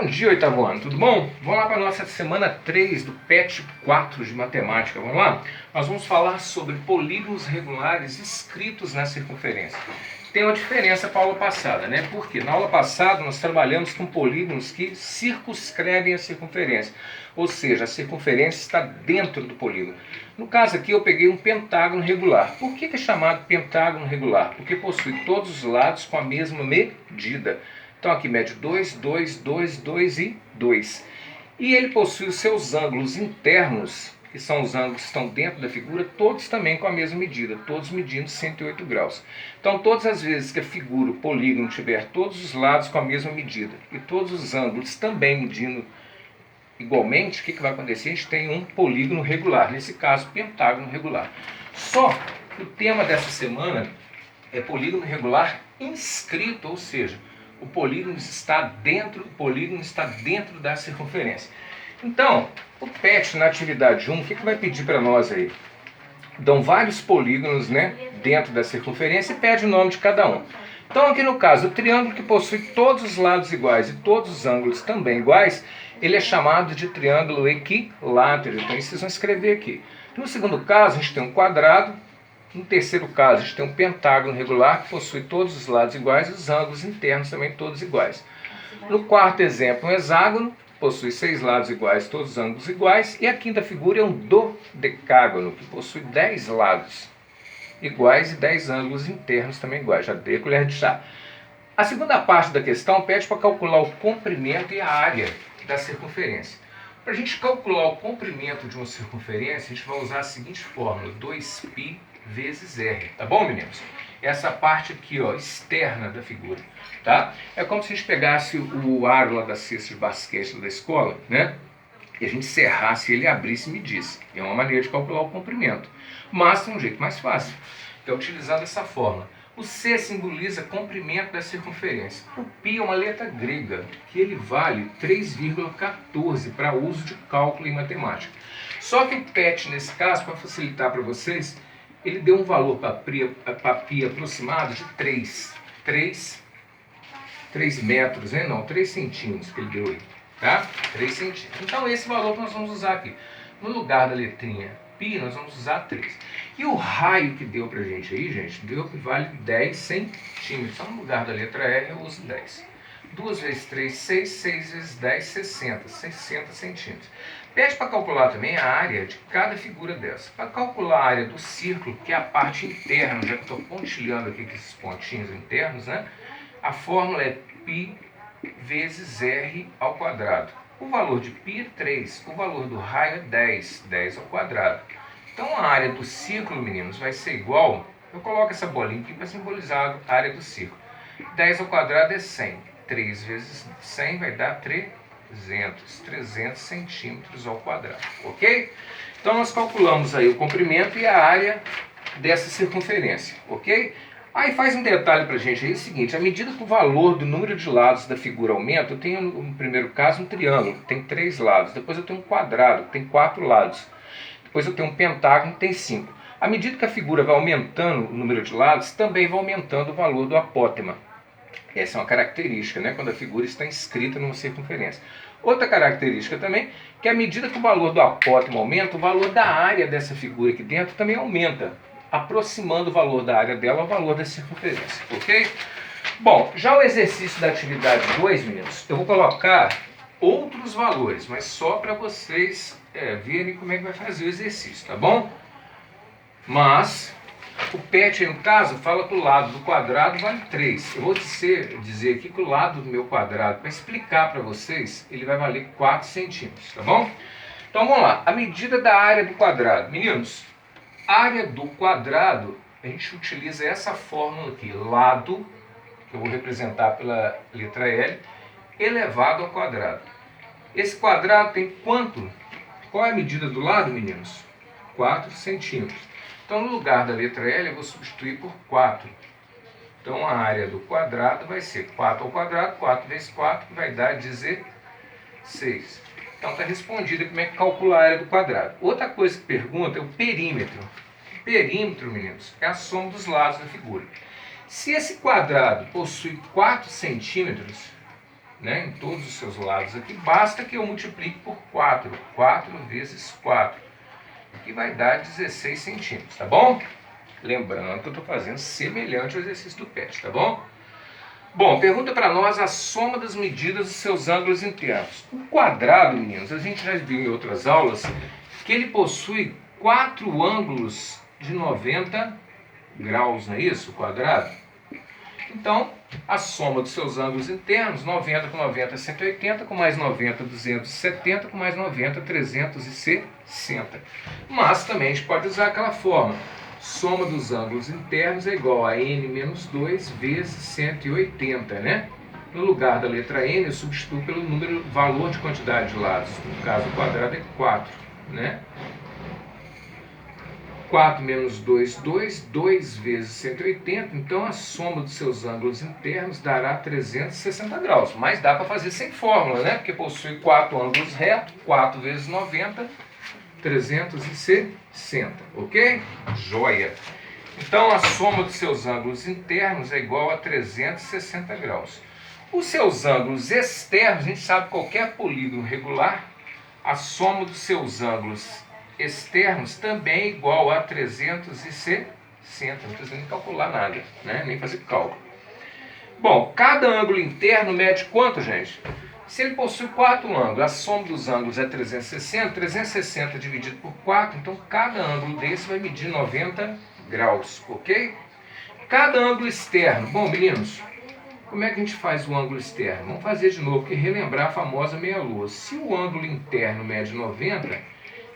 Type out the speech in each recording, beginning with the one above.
Bom dia, oitavo ano, tudo bom? Vamos lá para a nossa semana 3 do PET 4 de matemática, vamos lá? Nós vamos falar sobre polígonos regulares inscritos na circunferência. Tem uma diferença para a aula passada, né? Porque na aula passada nós trabalhamos com polígonos que circunscrevem a circunferência, ou seja, a circunferência está dentro do polígono. No caso aqui eu peguei um pentágono regular. Por que é chamado pentágono regular? Porque possui todos os lados com a mesma medida. Então aqui mede 2, 2, 2, 2 e 2. E ele possui os seus ângulos internos, que são os ângulos que estão dentro da figura, todos também com a mesma medida, todos medindo 108 graus. Então todas as vezes que a figura, o polígono, tiver todos os lados com a mesma medida e todos os ângulos também medindo igualmente, o que vai acontecer? A gente tem um polígono regular, nesse caso pentágono regular. Só que o tema dessa semana é polígono regular inscrito, ou seja, o polígono está dentro da circunferência. Então, o PET na atividade 1, o que vai pedir para nós aí? Dão vários polígonos, né, dentro da circunferência e pede o nome de cada um. Então aqui no caso, o triângulo que possui todos os lados iguais e todos os ângulos também iguais, ele é chamado de triângulo equilátero. Então isso vocês vão escrever aqui. No segundo caso, a gente tem um quadrado. No terceiro caso, a gente tem um pentágono regular que possui todos os lados iguais e os ângulos internos também todos iguais. No quarto exemplo, um hexágono, possui 6 lados iguais, todos os ângulos iguais. E a quinta figura é um dodecágono, que possui 10 lados iguais e 10 ângulos internos também iguais. Já dei a colher de chá. A segunda parte da questão pede para calcular o comprimento e a área da circunferência. Para a gente calcular o comprimento de uma circunferência, a gente vai usar a seguinte fórmula, 2π vezes r, tá bom, meninos? Essa parte aqui, ó, externa da figura, tá? É como se a gente pegasse o aro lá da cesta de basquete da escola, né? E a gente serrasse ele, abrisse e medisse. É uma maneira de calcular o comprimento. Mas tem um jeito mais fácil, que é utilizar essa fórmula. O C simboliza comprimento da circunferência. O π é uma letra grega, que ele vale 3,14 para uso de cálculo em matemática. Só que o PET, nesse caso, para facilitar para vocês, ele deu um valor para π aproximado de 3 metros, né? Não, 3 centímetros que ele deu aí, tá? 3 centímetros. Então esse valor que nós vamos usar aqui. No lugar da letrinha π, nós vamos usar 3. E o raio que deu pra gente aí, gente, deu que vale 10 centímetros. Então no lugar da letra R eu uso 10. 2 vezes 3, 6, 6 vezes 10, 60 centímetros. Pede para calcular também a área de cada figura dessa. Para calcular a área do círculo, que é a parte interna, já que estou pontilhando aqui com esses pontinhos internos, né? A fórmula é π vezes r ao quadrado. O valor de π é 3, o valor do raio é 10, 10 ao quadrado. Então a área do círculo, meninos, vai ser igual, eu coloco essa bolinha aqui para simbolizar a área do círculo. 10 ao quadrado é 100, 3 vezes 100 vai dar 300 centímetros ao quadrado, ok? Então nós calculamos aí o comprimento e a área dessa circunferência, ok? Aí faz um detalhe pra gente aí, é o seguinte, à medida que o valor do número de lados da figura aumenta, eu tenho no primeiro caso um triângulo, que tem 3 lados, depois eu tenho um quadrado, que tem 4 lados, depois eu tenho um pentágono, que tem 5. À medida que a figura vai aumentando o número de lados, também vai aumentando o valor do apótema. Essa é uma característica, né, quando a figura está inscrita numa circunferência. Outra característica também, que à medida que o valor do apótema aumenta, o valor da área dessa figura aqui dentro também aumenta, aproximando o valor da área dela ao valor da circunferência, ok? Bom, já o exercício da atividade 2, meninos, eu vou colocar outros valores, mas só para vocês verem como é que vai fazer o exercício, tá bom? Mas o PET, no caso, fala que o lado do quadrado vale 3. Eu vou dizer aqui que o lado do meu quadrado, para explicar para vocês, ele vai valer 4 centímetros, tá bom? Então vamos lá, a medida da área do quadrado. Meninos, área do quadrado, a gente utiliza essa fórmula aqui, lado, que eu vou representar pela letra L, elevado ao quadrado. Esse quadrado tem quanto? Qual é a medida do lado, meninos? 4 centímetros. Então, no lugar da letra L, eu vou substituir por 4. Então, a área do quadrado vai ser 4 ao quadrado, 4 vezes 4, que vai dar 16. Então, está respondido como é que calcula a área do quadrado. Outra coisa que pergunta é o perímetro. O perímetro, meninos, é a soma dos lados da figura. Se esse quadrado possui 4 centímetros, né, em todos os seus lados aqui, basta que eu multiplique por 4. 4 vezes 4, que vai dar 16 centímetros, tá bom? Lembrando que eu estou fazendo semelhante ao exercício do PET, tá bom? Bom, pergunta para nós a soma das medidas dos seus ângulos internos. O quadrado, meninos, a gente já viu em outras aulas que ele possui 4 ângulos de 90 graus, não é isso? O quadrado. Então, a soma dos seus ângulos internos, 90 com 90 é 180, com mais 90, 270, com mais 90, 360. Mas também a gente pode usar aquela forma. Soma dos ângulos internos é igual a n menos 2 vezes 180, né? No lugar da letra n, eu substituo pelo número, valor de quantidade de lados. No caso, o quadrado é 4, né? 4 menos 2, 2. 2 vezes 180. Então, a soma dos seus ângulos internos dará 360 graus. Mas dá para fazer sem fórmula, né? Porque possui 4 ângulos retos. 4 vezes 90, 360, ok? Joia! Então, a soma dos seus ângulos internos é igual a 360 graus. Os seus ângulos externos, a gente sabe que qualquer polígono regular, a soma dos seus ângulos externos também é igual a 360. Não precisa nem calcular nada, né? Nem fazer cálculo. Bom, cada ângulo interno mede quanto, gente? Se ele possui 4 ângulos, a soma dos ângulos é 360, 360 dividido por 4, então cada ângulo desse vai medir 90 graus, ok? Cada ângulo externo, bom, meninos, como é que a gente faz o ângulo externo? Vamos fazer de novo, porque relembrar a famosa meia-lua. Se o ângulo interno mede 90,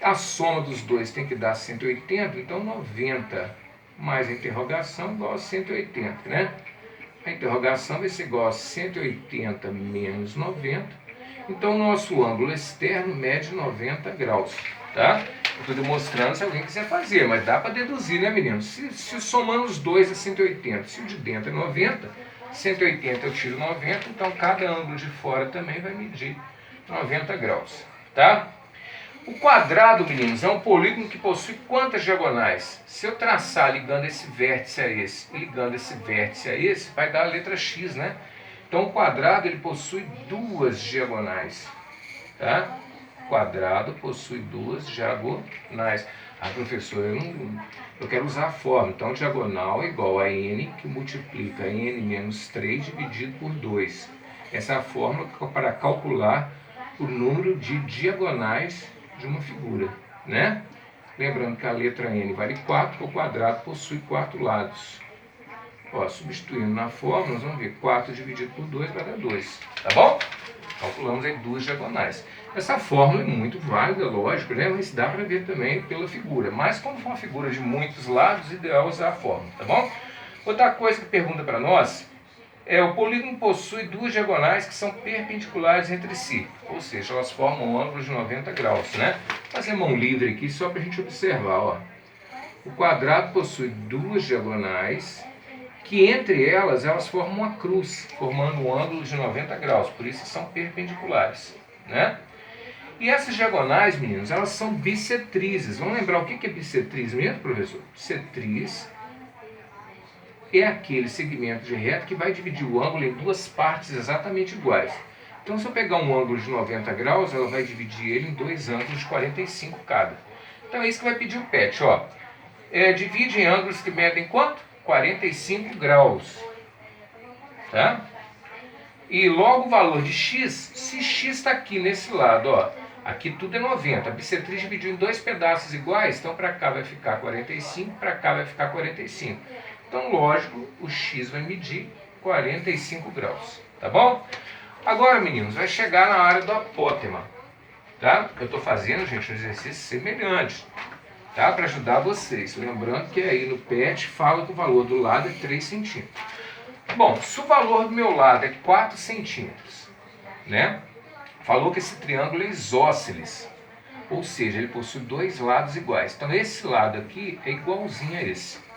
a soma dos dois tem que dar 180, então 90 mais a interrogação igual a 180, né? A interrogação vai ser igual a 180 menos 90. Então, o nosso ângulo externo mede 90 graus, tá? Eu estou demonstrando se alguém quiser fazer, mas dá para deduzir, né, meninos? Se somando os dois é 180, se o de dentro é 90, 180 eu tiro 90, então cada ângulo de fora também vai medir 90 graus, tá? O quadrado, meninos, é um polígono que possui quantas diagonais? Se eu traçar ligando esse vértice a esse, ligando esse vértice a esse, vai dar a letra X, né? Então, o quadrado ele possui 2 diagonais, tá? O quadrado possui 2 diagonais. Ah, professor, eu quero usar a forma. Então, diagonal é igual a n, que multiplica n menos 3 dividido por 2. Essa é a fórmula para calcular o número de diagonais de uma figura, né? Lembrando que a letra n vale 4, porque o quadrado possui 4 lados. Ó, substituindo na fórmula, nós vamos ver 4 dividido por 2 vai dar 2, tá bom? Calculamos aí 2 diagonais. Essa fórmula é muito válida, lógico, né? Mas dá para ver também pela figura. Mas como for uma figura de muitos lados, ideal é usar a fórmula, tá bom? Outra coisa que pergunta para nós o polígono possui 2 diagonais que são perpendiculares entre si, ou seja, elas formam ângulos de 90 graus, né? Vou fazer mão livre aqui só para a gente observar, ó. O quadrado possui 2 diagonais que entre elas formam uma cruz, formando um ângulo de 90 graus, por isso são perpendiculares, né? E essas diagonais, meninos, elas são bissetrizes. Vamos lembrar o que é bissetriz mesmo, professor? Bissetriz é aquele segmento de reta que vai dividir o ângulo em 2 partes exatamente iguais. Então, se eu pegar um ângulo de 90 graus, ela vai dividir ele em 2 ângulos de 45 cada. Então, é isso que vai pedir o PET, ó. Divide em ângulos que medem quanto? 45 graus. Tá? E logo o valor de x, se x está aqui nesse lado, ó, aqui tudo é 90. A bissetriz dividiu em 2 pedaços iguais, então para cá vai ficar 45, para cá vai ficar 45. Então, lógico, o x vai medir 45 graus, tá bom? Agora, meninos, vai chegar na área do apótema, tá? Eu estou fazendo, gente, um exercício semelhante, tá? Para ajudar vocês. Lembrando que aí no PET fala que o valor do lado é 3 centímetros. Bom, se o valor do meu lado é 4 centímetros, né? Falou que esse triângulo é isósceles, ou seja, ele possui 2 lados iguais. Então, esse lado aqui é igualzinho a esse.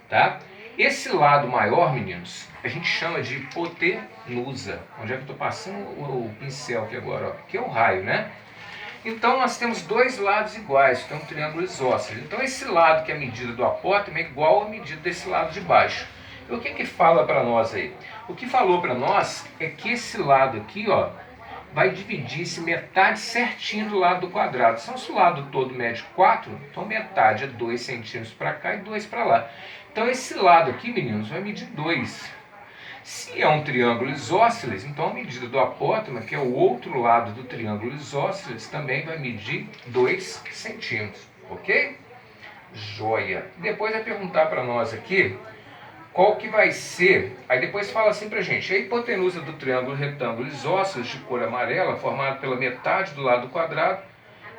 Tá? Esse lado maior, meninos, a gente chama de hipotenusa. Onde é que eu estou passando o pincel aqui agora? Ó? Que é o raio, né? Então, nós temos 2 lados iguais, que é um triângulo isósceles. Então, esse lado que é a medida do apótema é igual à medida desse lado de baixo. E o que que fala para nós aí? O que falou para nós é que esse lado aqui, ó, vai dividir-se metade certinho do lado do quadrado. Se o lado todo mede 4, então metade é 2 centímetros para cá e 2 para lá. Então esse lado aqui, meninos, vai medir 2. Se é um triângulo isósceles, então a medida do apótema, que é o outro lado do triângulo isósceles, também vai medir 2 centímetros, ok? Joia. Depois vai perguntar para nós aqui qual que vai ser, aí depois fala assim pra gente, a hipotenusa do triângulo retângulo isósceles de cor amarela, formado pela metade do lado do quadrado,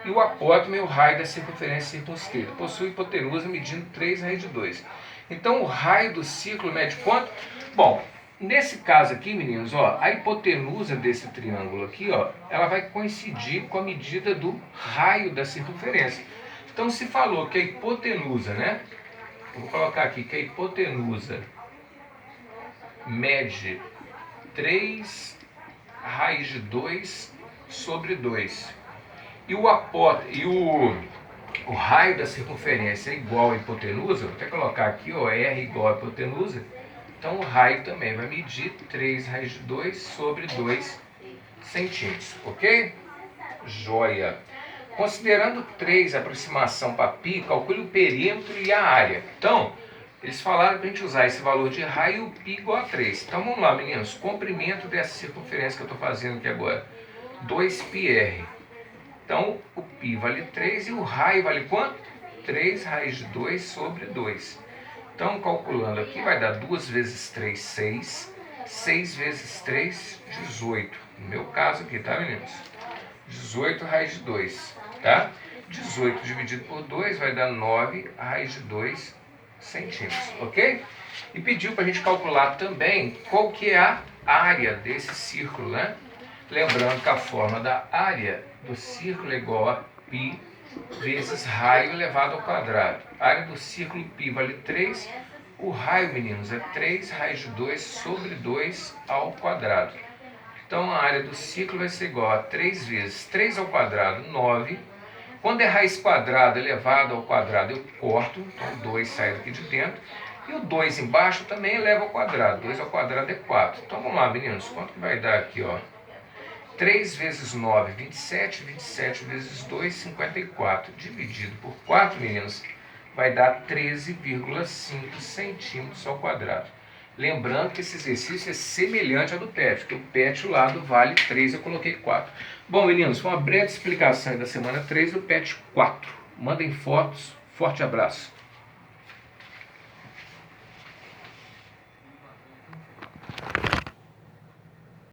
e o apótema e o raio da circunferência circunscrita. Possui hipotenusa medindo 3 raiz de 2. Então o raio do círculo mede quanto? Bom, nesse caso aqui, meninos, ó, a hipotenusa desse triângulo aqui, ó, ela vai coincidir com a medida do raio da circunferência. Então se falou que a hipotenusa, né? Eu vou colocar aqui que a hipotenusa mede 3 raiz de 2 sobre 2. E o raio da circunferência é igual à hipotenusa, vou até colocar aqui, ó, R igual à hipotenusa. Então o raio também vai medir 3 raiz de 2 sobre 2 centímetros, ok? Joia! Considerando 3 a aproximação para π, calcule o perímetro e a área. Então, eles falaram para a gente usar esse valor de raio π igual a 3. Então vamos lá, meninos. Comprimento dessa circunferência que eu estou fazendo aqui agora. 2πr. Então, o π vale 3 e o raio vale quanto? 3 raiz de 2 sobre 2. Então, calculando aqui, vai dar 2 vezes 3, 6. 6 vezes 3, 18. No meu caso aqui, tá, meninos? 18 raiz de 2. Tá? 18 dividido por 2 vai dar 9 raiz de 2 centímetros, ok? E pediu para a gente calcular também qual que é a área desse círculo, né? Lembrando que a forma da área do círculo é igual a π vezes raio elevado ao quadrado. A área do círculo π vale 3, o raio, meninos, é 3 raiz de 2 sobre 2 ao quadrado. Então a área do círculo vai ser igual a 3 vezes 3 ao quadrado, 9. Quando é raiz quadrada elevado ao quadrado, eu corto, então 2 sai daqui de dentro. E o 2 embaixo também eleva ao quadrado, 2 ao quadrado é 4. Então vamos lá, meninos, quanto que vai dar aqui, ó? 3 vezes 9, 27, 27 vezes 2, 54. Dividido por 4, meninos, vai dar 13,5 centímetros ao quadrado. Lembrando que esse exercício é semelhante ao do PET, porque o PET, o lado vale 3, eu coloquei 4. Bom, meninos, foi uma breve explicação da semana 3 do PET 4. Mandem fotos, forte abraço.